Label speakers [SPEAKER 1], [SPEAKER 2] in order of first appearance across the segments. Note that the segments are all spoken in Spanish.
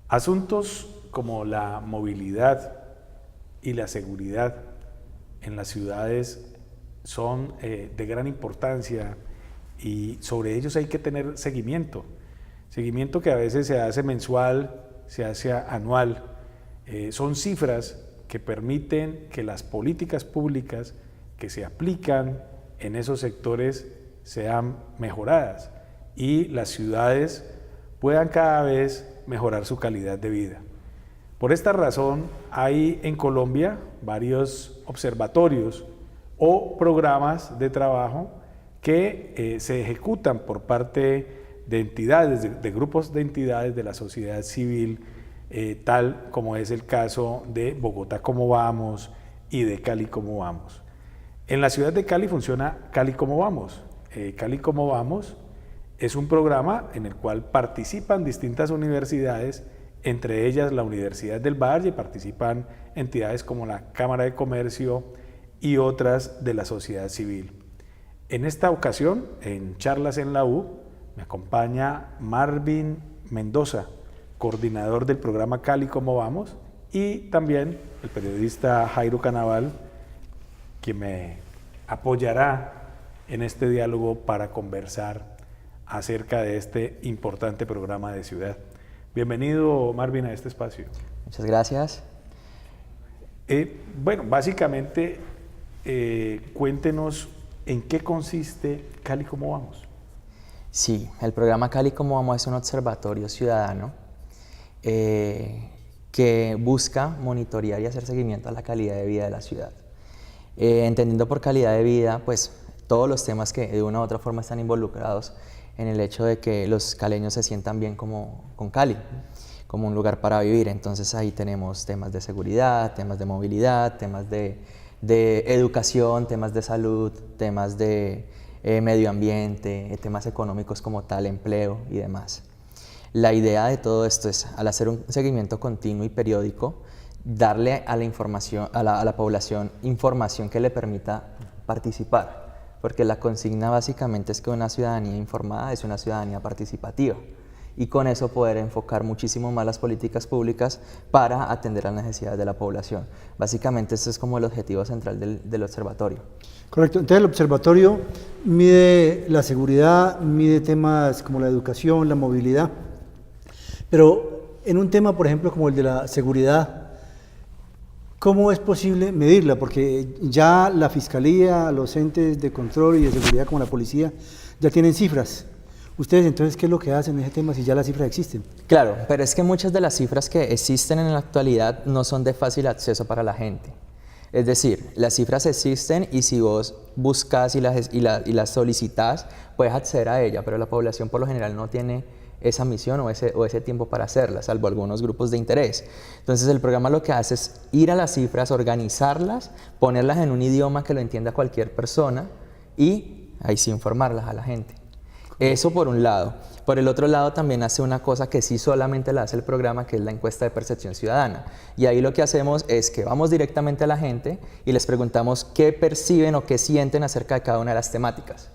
[SPEAKER 1] Asuntos como la movilidad y la seguridad en las ciudades son de gran importancia y sobre ellos hay que tener seguimiento. Seguimiento que a veces se hace mensual, se hace anual. Son cifras que permiten que las políticas públicas que se aplican en esos sectores sean mejoradas y las ciudades puedan cada vez mejorar su calidad de vida. Por esta razón hay en Colombia varios observatorios o programas de trabajo que se ejecutan por parte de entidades, de grupos de entidades de la sociedad civil, tal como es el caso de Bogotá Cómo Vamos y de Cali Cómo Vamos. En la ciudad de Cali funciona Cali Cómo Vamos. Cali Cómo Vamos es un programa en el cual participan distintas universidades, entre ellas la Universidad del Valle, participan entidades como la Cámara de Comercio y otras de la sociedad civil. En esta ocasión, en Charlas en la U, me acompaña Marvin Mendoza, coordinador del programa Cali Cómo Vamos, y también el periodista Jairo Canaval, quien me apoyará en este diálogo para conversar acerca de este importante programa de ciudad. Bienvenido, Marvin, a este espacio.
[SPEAKER 2] Muchas gracias.
[SPEAKER 1] Bueno, básicamente, cuéntenos en qué consiste Cali Cómo Vamos.
[SPEAKER 2] Sí, el programa Cali Cómo Vamos es un observatorio ciudadano que busca monitorear y hacer seguimiento a la calidad de vida de la ciudad. Entendiendo por calidad de vida, pues todos los temas que de una u otra forma están involucrados en el hecho de que los caleños se sientan bien con Cali, como un lugar para vivir. Entonces ahí tenemos temas de seguridad, temas de movilidad, temas de educación, temas de salud, temas de medio ambiente, temas económicos como tal, empleo y demás. La idea de todo esto es, al hacer un seguimiento continuo y periódico, darle a la población información que le permita participar, porque la consigna básicamente es que una ciudadanía informada es una ciudadanía participativa y con eso poder enfocar muchísimo más las políticas públicas para atender las necesidades de la población. Básicamente ese es como el objetivo central del observatorio.
[SPEAKER 3] Correcto, entonces el observatorio mide la seguridad, mide temas como la educación, la movilidad, pero en un tema, por ejemplo, como el de la seguridad, ¿cómo es posible medirla? Porque ya la Fiscalía, los entes de control y de seguridad como la policía ya tienen cifras. ¿Ustedes entonces qué es lo que hacen en ese tema si ya las cifras existen?
[SPEAKER 2] Claro, pero es que muchas de las cifras que existen en la actualidad no son de fácil acceso para la gente. Es decir, las cifras existen y si vos buscas y las solicitas, puedes acceder a ella, pero la población por lo general no tiene esa misión o ese tiempo para hacerla, salvo algunos grupos de interés. Entonces el programa lo que hace es ir a las cifras, organizarlas, ponerlas en un idioma que lo entienda cualquier persona y ahí sí informarlas a la gente. Eso por un lado. Por el otro lado también hace una cosa que sí solamente la hace el programa, que es la encuesta de percepción ciudadana. Y ahí lo que hacemos es que vamos directamente a la gente y les preguntamos qué perciben o qué sienten acerca de cada una de las temáticas.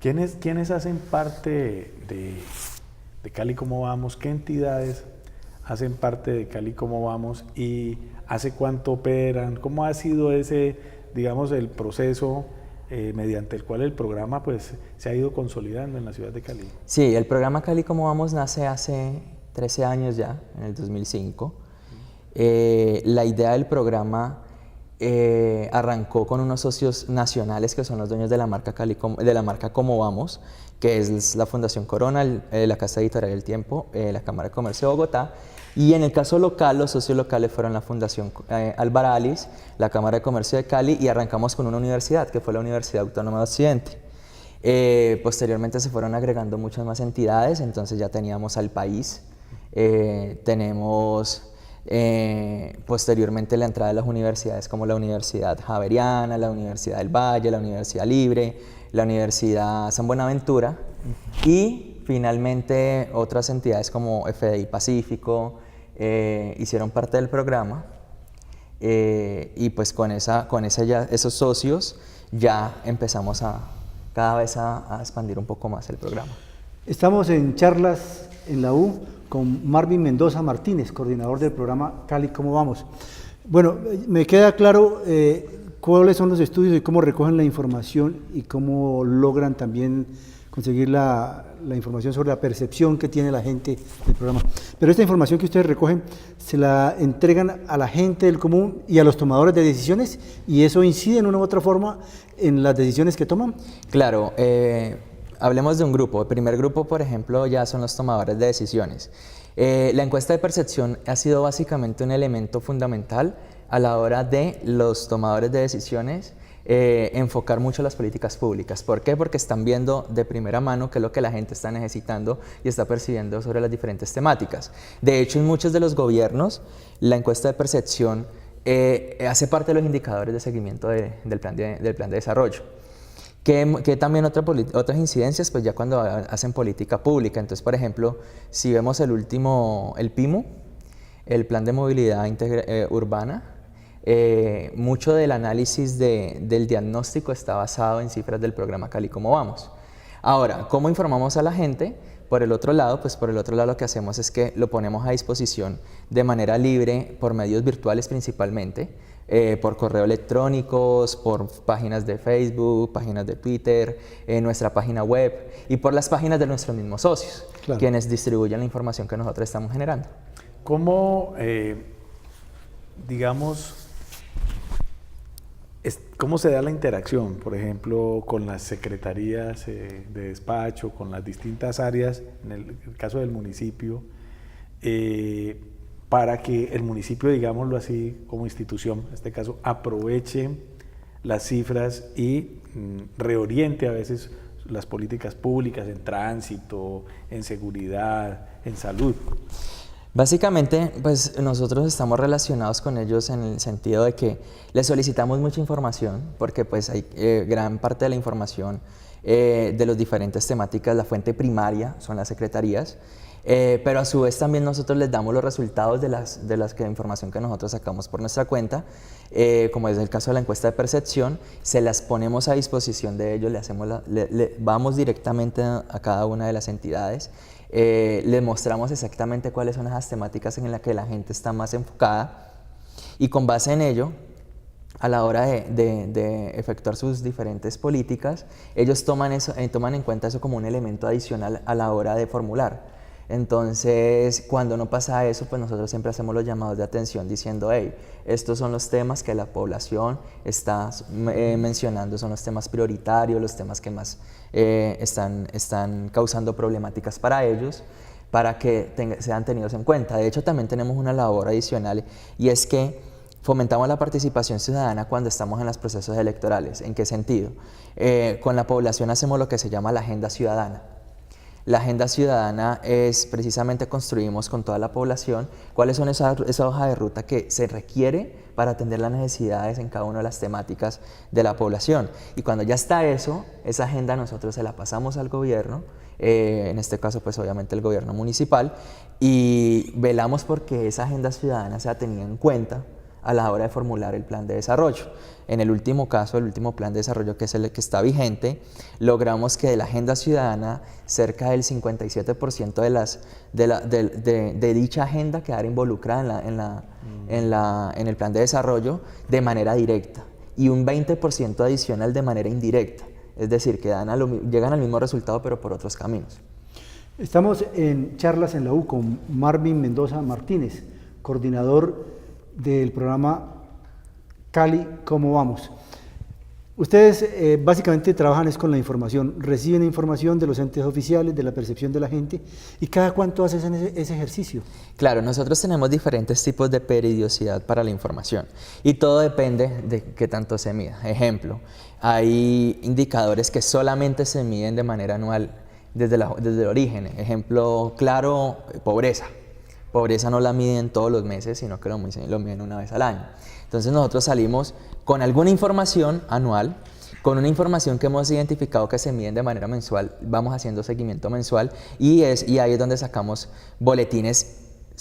[SPEAKER 1] ¿Quiénes hacen parte de Cali Cómo Vamos? ¿Qué entidades hacen parte de Cali Cómo Vamos? ¿Y hace cuánto operan? ¿Cómo ha sido ese, digamos, el proceso mediante el cual el programa pues, se ha ido consolidando en la ciudad de Cali?
[SPEAKER 2] Sí, el programa Cali Cómo Vamos nace hace 13 años ya, en el 2005. La idea del programa arrancó con unos socios nacionales que son los dueños de la marca Cómo Vamos, que es la Fundación Corona, la Casa Editorial del Tiempo, la Cámara de Comercio de Bogotá. Y en el caso local, los socios locales fueron la Fundación Albaralis, la Cámara de Comercio de Cali y arrancamos con una universidad, que fue la Universidad Autónoma de Occidente. Posteriormente se fueron agregando muchas más entidades, entonces ya teníamos al país, tenemos posteriormente la entrada de las universidades como la Universidad Javeriana, la Universidad del Valle, la Universidad Libre, la Universidad San Buenaventura y finalmente otras entidades como FDI Pacífico hicieron parte del programa y pues con esos socios ya empezamos cada vez a expandir un poco más el programa.
[SPEAKER 3] Estamos en Charlas en la U con Marvin Mendoza Martínez, coordinador del programa Cali, ¿cómo vamos? Bueno, me queda claro cuáles son los estudios y cómo recogen la información y cómo logran también conseguir la información sobre la percepción que tiene la gente del programa. Pero esta información que ustedes recogen se la entregan a la gente del común y a los tomadores de decisiones, y eso incide en una u otra forma en las decisiones que toman.
[SPEAKER 2] Claro, hablemos de un grupo. El primer grupo, por ejemplo, ya son los tomadores de decisiones. La encuesta de percepción ha sido básicamente un elemento fundamental a la hora de los tomadores de decisiones enfocar mucho las políticas públicas. ¿Por qué? Porque están viendo de primera mano qué es lo que la gente está necesitando y está percibiendo sobre las diferentes temáticas. De hecho, en muchos de los gobiernos, la encuesta de percepción hace parte de los indicadores de seguimiento del plan de desarrollo. Que también otras incidencias, pues ya cuando hacen política pública. Entonces, por ejemplo, si vemos el PIMU, el Plan de Movilidad Urbana, mucho del análisis del diagnóstico está basado en cifras del programa Cali, ¿cómo vamos? Ahora, ¿cómo informamos a la gente? Por el otro lado, lo que hacemos es que lo ponemos a disposición de manera libre por medios virtuales principalmente, por correo electrónicos, por páginas de Facebook, páginas de Twitter, nuestra página web y por las páginas de nuestros mismos socios, claro, quienes distribuyen la información que nosotros estamos generando.
[SPEAKER 1] ¿Cómo, digamos, cómo se da la interacción, por ejemplo, con las secretarías de despacho, con las distintas áreas, en el caso del municipio, para que el municipio, digámoslo así, como institución, en este caso, aproveche las cifras y reoriente a veces las políticas públicas en tránsito, en seguridad, en salud?
[SPEAKER 2] Básicamente, pues nosotros estamos relacionados con ellos en el sentido de que les solicitamos mucha información, porque pues hay gran parte de la información de las diferentes temáticas, la fuente primaria son las secretarías, pero a su vez también nosotros les damos los resultados de la información que nosotros sacamos por nuestra cuenta, como es el caso de la encuesta de percepción, se las ponemos a disposición de ellos, vamos directamente a cada una de las entidades, les mostramos exactamente cuáles son esas temáticas en las que la gente está más enfocada, y con base en ello, a la hora de efectuar sus diferentes políticas, ellos toman en cuenta eso como un elemento adicional a la hora de formular. Entonces, cuando no pasa eso, pues nosotros siempre hacemos los llamados de atención diciendo, hey, estos son los temas que la población está mencionando, son los temas prioritarios, los temas que más están causando problemáticas para ellos, para que sean tenidos en cuenta. De hecho, también tenemos una labor adicional, y es que fomentamos la participación ciudadana cuando estamos en los procesos electorales. ¿En qué sentido? Con la población hacemos lo que se llama la agenda ciudadana. La agenda ciudadana es precisamente construimos con toda la población cuáles son esa hoja de ruta que se requiere para atender las necesidades en cada una de las temáticas de la población. Y cuando ya está eso, esa agenda nosotros se la pasamos al gobierno, en este caso pues obviamente el gobierno municipal, y velamos porque esa agenda ciudadana sea tenida en cuenta a la hora de formular el plan de desarrollo. En el último caso, el último plan de desarrollo, que es el que está vigente, logramos que de la agenda ciudadana cerca del 57% de dicha agenda quedara involucrada en el plan de desarrollo de manera directa, y un 20% adicional de manera indirecta, es decir, que llegan al mismo resultado pero por otros caminos.
[SPEAKER 3] Estamos en charlas en la U con Marvin Mendoza Martínez, coordinador del programa Cali, ¿cómo vamos? Ustedes básicamente trabajan con la información, reciben información de los entes oficiales, de la percepción de la gente, ¿y cada cuánto hacen ese ejercicio?
[SPEAKER 2] Claro, nosotros tenemos diferentes tipos de periodicidad para la información, y todo depende de qué tanto se mida. Ejemplo, hay indicadores que solamente se miden de manera anual desde el origen. Ejemplo claro, pobreza. Pobreza no la miden todos los meses, sino que lo miden una vez al año. Entonces nosotros salimos con alguna información anual, con una información que hemos identificado que se miden de manera mensual, vamos haciendo seguimiento mensual, y ahí es donde sacamos boletines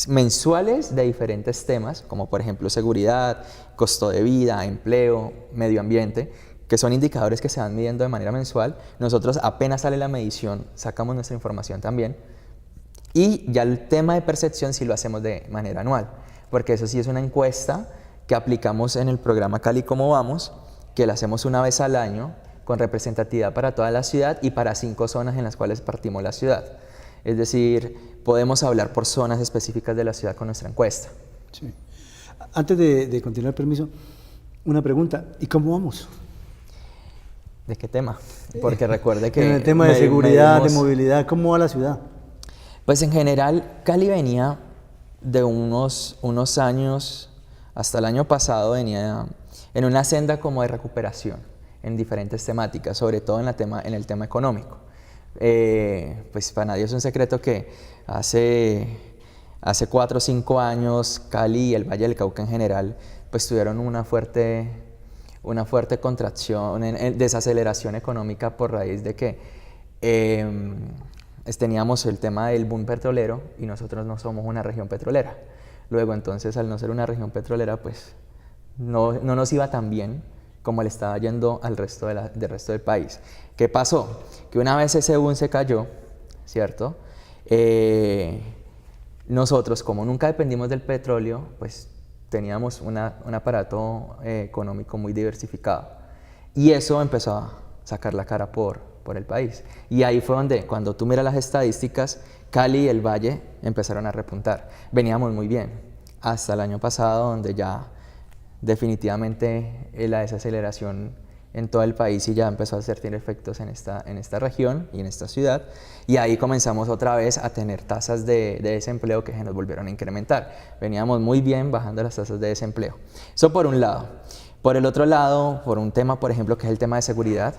[SPEAKER 2] mensuales de diferentes temas, como por ejemplo seguridad, costo de vida, empleo, medio ambiente, que son indicadores que se van midiendo de manera mensual. Nosotros apenas sale la medición, sacamos nuestra información también, Y ya el tema de percepción sí lo hacemos de manera anual, porque eso sí es una encuesta que aplicamos en el programa Cali Cómo Vamos, que la hacemos una vez al año, con representatividad para toda la ciudad y para 5 zonas en las cuales partimos la ciudad. Es decir, podemos hablar por zonas específicas de la ciudad con nuestra encuesta.
[SPEAKER 3] Sí. Antes de continuar, permiso, una pregunta. ¿Y cómo vamos?
[SPEAKER 2] ¿De qué tema? Porque recuerde que...
[SPEAKER 3] En el tema de seguridad, de
[SPEAKER 2] medimos-
[SPEAKER 3] movilidad, ¿cómo va la ciudad?
[SPEAKER 2] Pues en general, Cali venía de unos años, hasta el año pasado venía en una senda como de recuperación en diferentes temáticas, sobre todo en el tema económico. Pues para nadie es un secreto que hace 4 o 5 años Cali y el Valle del Cauca en general pues tuvieron una fuerte contracción, desaceleración económica por raíz de que teníamos el tema del boom petrolero y nosotros no somos una región petrolera. Luego entonces al no ser una región petrolera pues no nos iba tan bien como le estaba yendo al resto, del resto del país. ¿Qué pasó? Que una vez ese boom se cayó, ¿cierto? Nosotros, como nunca dependimos del petróleo, pues teníamos un aparato económico muy diversificado. Y eso empezó a sacar la cara por el país. Y ahí fue donde, cuando tú miras las estadísticas, Cali y el Valle empezaron a repuntar. Veníamos muy bien, hasta el año pasado, donde ya definitivamente la desaceleración en todo el país y ya empezó a hacer efectos en esta región y en esta ciudad, y ahí comenzamos otra vez a tener tasas de desempleo que se nos volvieron a incrementar. Veníamos muy bien bajando las tasas de desempleo. Eso por un lado. Por el otro lado, por un tema, por ejemplo, que es el tema de seguridad,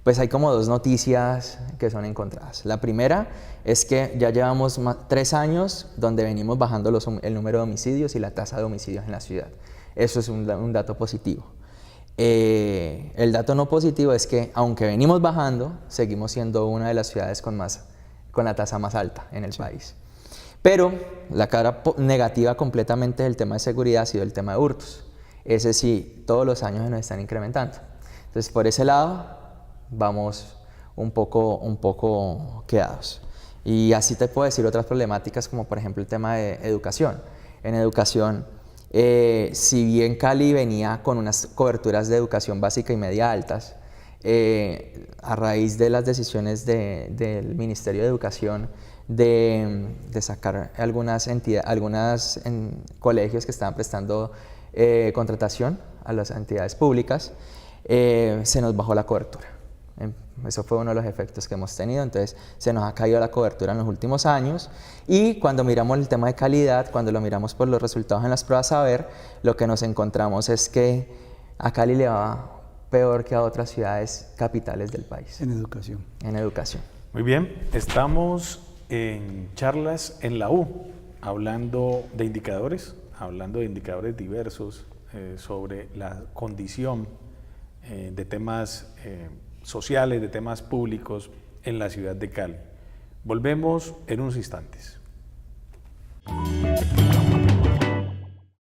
[SPEAKER 2] pues hay como 2 noticias que son encontradas. La primera es que ya llevamos 3 años donde venimos bajando el número de homicidios y la tasa de homicidios en la ciudad. Eso es un dato positivo. El dato no positivo es que, aunque venimos bajando, seguimos siendo una de las ciudades con la tasa más alta en el país. Pero la cara negativa completamente del tema de seguridad ha sido el tema de hurtos. Ese sí, todos los años se nos están incrementando. Entonces, por ese lado, vamos un poco quedados. Y así te puedo decir otras problemáticas, como por ejemplo el tema de educación. En educación, si bien Cali venía con unas coberturas de educación básica y media altas, a raíz de las decisiones del Ministerio de Educación de sacar algunos colegios que estaban prestando contratación a las entidades públicas, se nos bajó la cobertura. Eso fue uno de los efectos que hemos tenido. Entonces se nos ha caído la cobertura en los últimos años, y cuando miramos el tema de calidad, cuando lo miramos por los resultados en las pruebas saber, lo que nos encontramos es que a Cali le va peor que a otras ciudades capitales del país.
[SPEAKER 3] En educación.
[SPEAKER 2] En educación.
[SPEAKER 1] Muy bien, estamos en charlas en la U, hablando de indicadores diversos sobre la condición de temas sociales, de temas públicos en la ciudad de Cali. Volvemos en unos instantes.